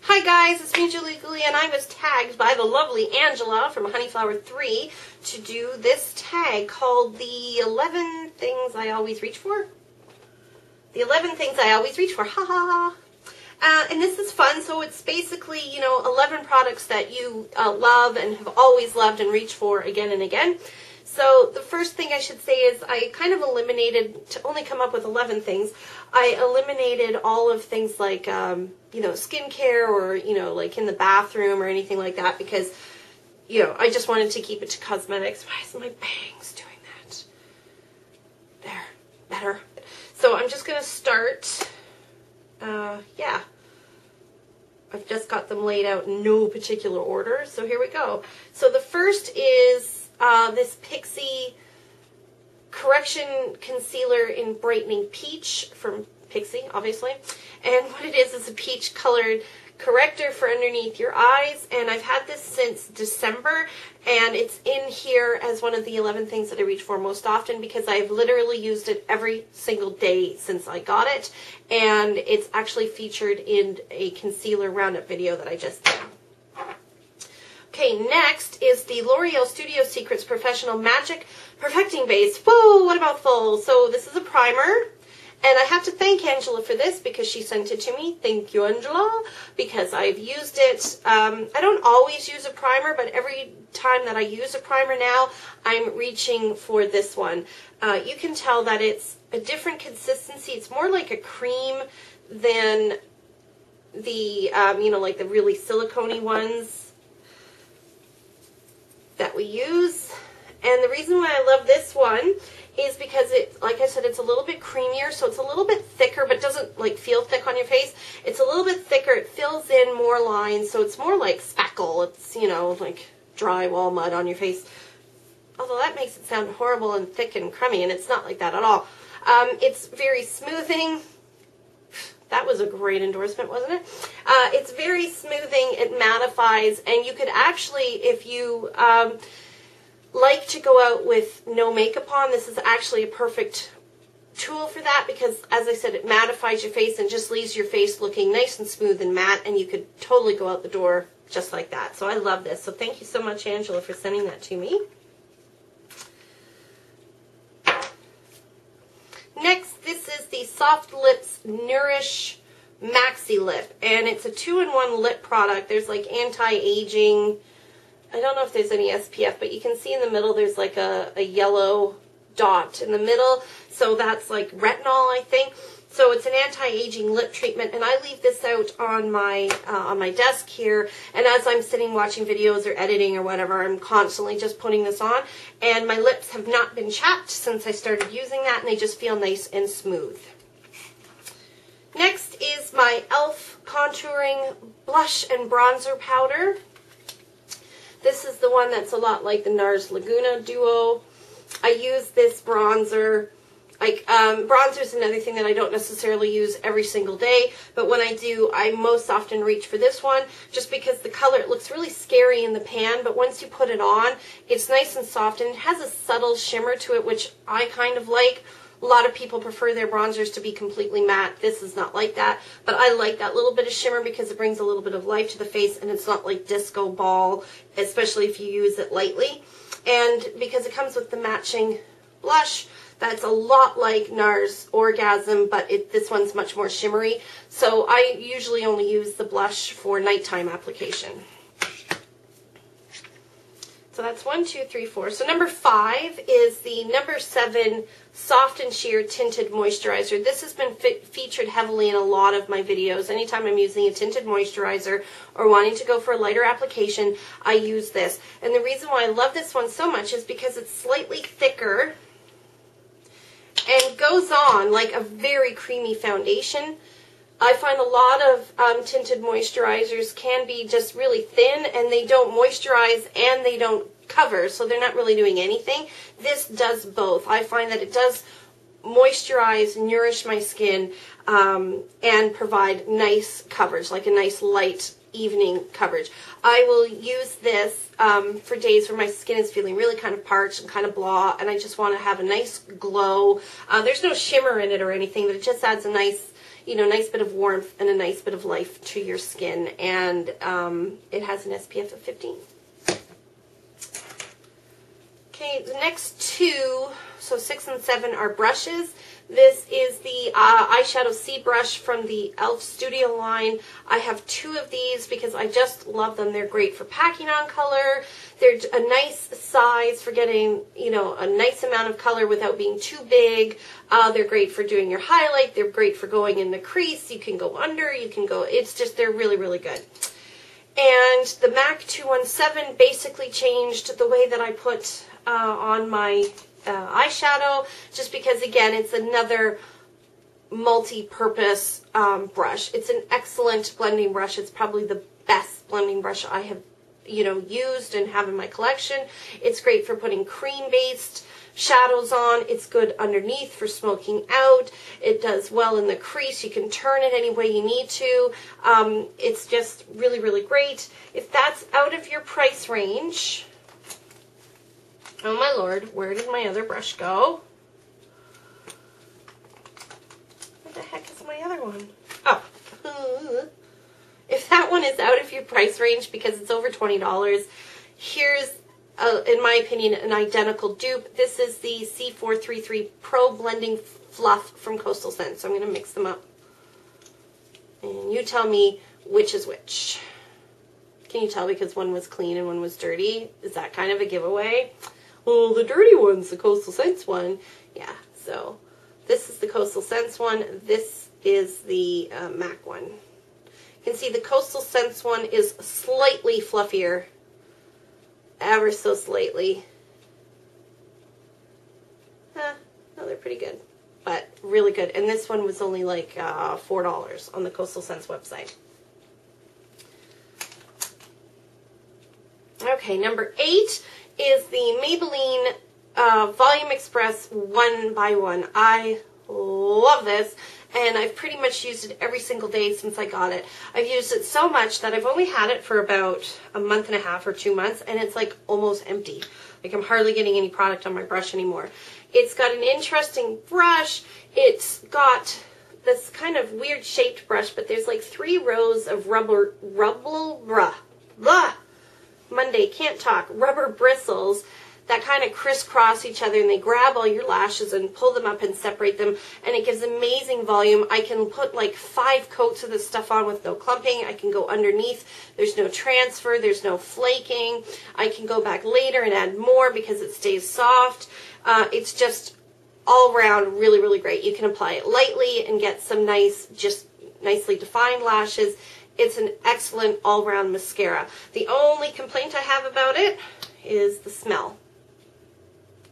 Hi guys, it's me Julie Glee, and I was tagged by the lovely Angela from Honeyflower3 to do this tag called the 11 Things I Always Reach For. The 11 Things I Always Reach For, ha ha ha. And this is fun, so it's basically, 11 products that you love and have always loved and reached for again and again. So the first thing I should say is I kind of eliminated, to only come up with 11 things, I eliminated all of things like, skincare or, like in the bathroom or anything like that because, I just wanted to keep it to cosmetics. Why is my bangs doing that? There, better. So I'm just going to start, yeah. I've just got them laid out in no particular order, so here we go. So the first is this Pixie Correction Concealer in Brightening Peach from Pixie, obviously. And what it is a peach colored corrector for underneath your eyes. And I've had this since December, and it's in here as one of the 11 things that I reach for most often because I've literally used it every single day since I got it. And it's actually featured in a concealer roundup video that I just did. Okay, next is the L'Oreal Studio Secrets Professional Magic Perfecting Base. Whoa, what a mouthful. So this is a primer, and I have to thank Angela for this because she sent it to me. Thank you, Angela, because I've used it. I don't always use a primer, but every time that I use a primer now, I'm reaching for this one. You can tell that it's a different consistency. It's more like a cream than the, like the really silicone-y ones that we use. And the reason why I love this one is because it, like I said, it's a little bit creamier, so it's a little bit thicker, but doesn't like feel thick on your face. It's a little bit thicker. It fills in more lines, so it's more like spackle. It's, like drywall mud on your face. Although that makes it sound horrible and thick and crummy, and it's not like that at all. It's very smoothing. That was a great endorsement, wasn't it? It's very smoothing, it mattifies, and you could actually, if you like to go out with no makeup on, this is actually a perfect tool for that because, as I said, it mattifies your face and just leaves your face looking nice and smooth and matte, and you could totally go out the door just like that. So I love this. So thank you so much, Angela, for sending that to me. Next, this is the Soft Lips Nourish Maxi Lip, and it's a 2-in-1 lip product. There's like anti-aging, I don't know if there's any SPF, but you can see in the middle there's like a yellow dot in the middle, so that's like retinol, I think. So it's an anti-aging lip treatment, and I leave this out on my desk here, and as I'm sitting watching videos or editing or whatever, I'm constantly just putting this on, and my lips have not been chapped since I started using that, and they just feel nice and smooth. Next is my e.l.f. Contouring Blush and Bronzer Powder. This is the one that's a lot like the NARS Laguna Duo. I use this bronzer. Bronzer is another thing that I don't necessarily use every single day, but when I do, I most often reach for this one just because the color, it looks really scary in the pan, but once you put it on, it's nice and soft, and it has a subtle shimmer to it, which I kind of like. A lot of people prefer their bronzers to be completely matte. This is not like that, but I like that little bit of shimmer because it brings a little bit of life to the face, and it's not like disco ball, especially if you use it lightly. And because it comes with the matching blush, that's a lot like NARS Orgasm, but this one's much more shimmery. So I usually only use the blush for nighttime application. So that's 1, 2, 3, 4. So number 5 is the number 7 Soft and Sheer Tinted Moisturizer. This has been featured heavily in a lot of my videos. Anytime I'm using a tinted moisturizer or wanting to go for a lighter application, I use this. And the reason why I love this one so much is because it's slightly thicker and goes on like a very creamy foundation. I find a lot of tinted moisturizers can be just really thin, and they don't moisturize and they don't cover, so they're not really doing anything. This does both. I find that it does moisturize, nourish my skin, and provide nice coverage, like a nice light evening coverage. I will use this for days where my skin is feeling really kind of parched and kind of blah, and I just want to have a nice glow. There's no shimmer in it or anything, but it just adds a nice, you know, nice bit of warmth and a nice bit of life to your skin. And it has an SPF of 15. Okay, the next two, so 6 and 7, are brushes. This is the Eyeshadow C brush from the e.l.f. Studio line. I have 2 of these because I just love them. They're great for packing on color. They're a nice size for getting, you know, a nice amount of color without being too big. They're great for doing your highlight. They're great for going in the crease. You can go under. You can go, it's just, they're really, really good. And the MAC 217 basically changed the way that I put on my eyeshadow, just because, again, it's another multi-purpose brush. It's an excellent blending brush. It's probably the best blending brush I have, you know, used and have in my collection. It's great for putting cream-based shadows on. It's good underneath for smoking out. It does well in the crease. You can turn it any way you need to. It's just really, really great. If that's out of your price range, oh my lord, where did my other brush go? Where the heck is my other one? Oh. If that one is out of your price range because it's over $20, here's, in my opinion, an identical dupe. This is the C433 Pro Blending Fluff from Coastal Scent. So I'm going to mix them up. And you tell me which is which. Can you tell because one was clean and one was dirty? Is that kind of a giveaway? Well, the dirty one's the Coastal Scents one. Yeah, so this is the Coastal Scents one. This is the MAC one. You can see the Coastal Scents one is slightly fluffier. Ever so slightly. No, they're pretty good. But really good. And this one was only like $4 on the Coastal Scents website. Okay, number 8 is the Maybelline Volume Express 1x1. I love this, and I've pretty much used it every single day since I got it. I've used it so much that I've only had it for about a month and a half or 2 months, and it's like almost empty. Like I'm hardly getting any product on my brush anymore. It's got an interesting brush. It's got this kind of weird shaped brush, but there's like 3 rows of rubber bristles that kind of crisscross each other, and they grab all your lashes and pull them up and separate them, and it gives amazing volume. I can put like 5 coats of this stuff on with no clumping. I can go underneath. There's no transfer. There's no flaking. I can go back later and add more because it stays soft. It's just all around really, really great. You can apply it lightly and get some nice, just nicely defined lashes. It's an excellent all-round mascara. The only complaint I have about it is the smell.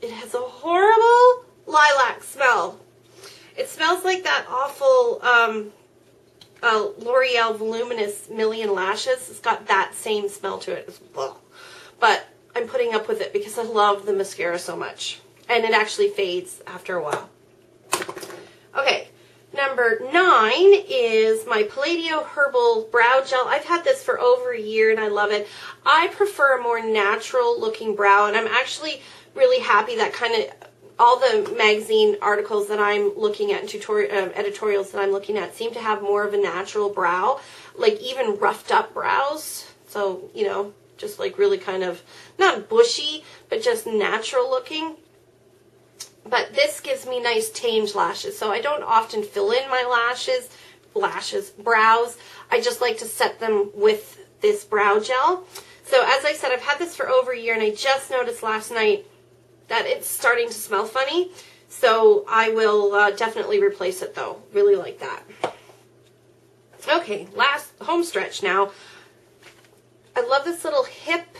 It has a horrible lilac smell. It smells like that awful L'Oreal Voluminous Million Lashes. It's got that same smell to it. But I'm putting up with it because I love the mascara so much. And it actually fades after a while. Okay. Number 9 is my Palladio Herbal Brow Gel. I've had this for over a year and I love it. I prefer a more natural looking brow, and I'm actually really happy that kind of all the magazine articles that I'm looking at and editorials that I'm looking at seem to have more of a natural brow, like even roughed up brows. So, you know, just like really kind of not bushy, but just natural looking. But this gives me nice tamed lashes, so I don't often fill in my brows. I just like to set them with this brow gel. So as I said, I've had this for over a year, and I just noticed last night that it's starting to smell funny. So I will definitely replace it, though. Really like that. Okay, last home stretch now. I love this little hip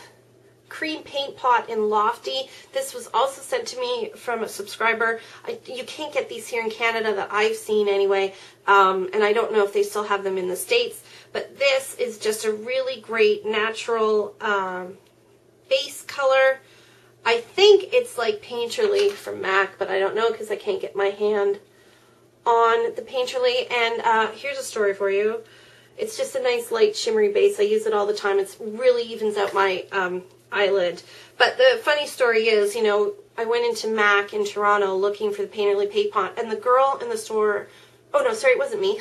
cream paint pot in Lofty. This was also sent to me from a subscriber. You can't get these here in Canada that I've seen anyway, and I don't know if they still have them in the States, but this is just a really great natural base color. I think it's like Painterly from MAC, but I don't know because I can't get my hand on the Painterly. And here's a story for you. It's just a nice light shimmery base. I use it all the time. It really evens out my eyelid. But the funny story is, you know, I went into MAC in Toronto looking for the Painterly paint pot, and the girl in the store Oh, no, sorry, it wasn't me.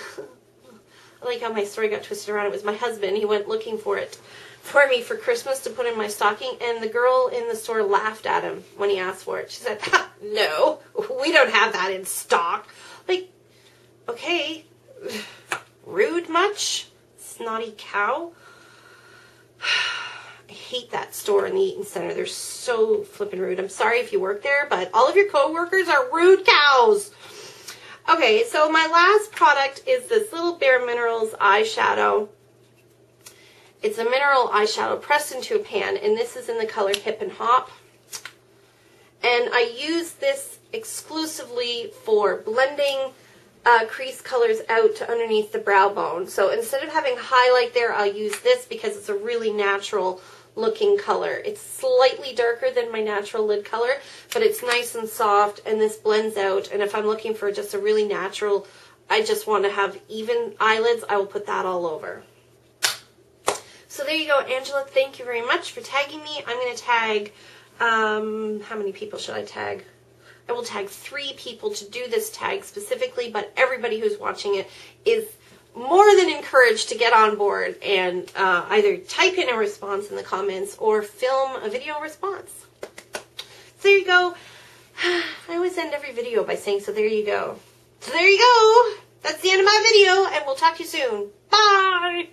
I like how my story got twisted around. It was my husband. He went looking for it for me for Christmas to put in my stocking, and the girl in the store laughed at him when he asked for it. She said, ha, no, we don't have that in stock. Like, okay, rude much? Snotty cow? I hate that store in the Eaton Center. They're so flippin' rude. I'm sorry if you work there, but all of your coworkers are rude cows. Okay, so my last product is this little Bare Minerals eyeshadow. It's a mineral eyeshadow pressed into a pan, and this is in the color Hip and Hop. And I use this exclusively for blending crease colors out to underneath the brow bone. So instead of having highlight there, I'll use this because it's a really natural looking color. It's slightly darker than my natural lid color, but it's nice and soft, and this blends out. And if I'm looking for just a really natural, I just want to have even eyelids, I will put that all over. So there you go, Angela. Thank you very much for tagging me. I'm going to tag, how many people should I tag? I will tag 3 people to do this tag specifically, but everybody who's watching it is more than encouraged to get on board and either type in a response in the comments or film a video response. So there you go. I always end every video by saying, so there you go. So there you go. That's the end of my video, and we'll talk to you soon. Bye!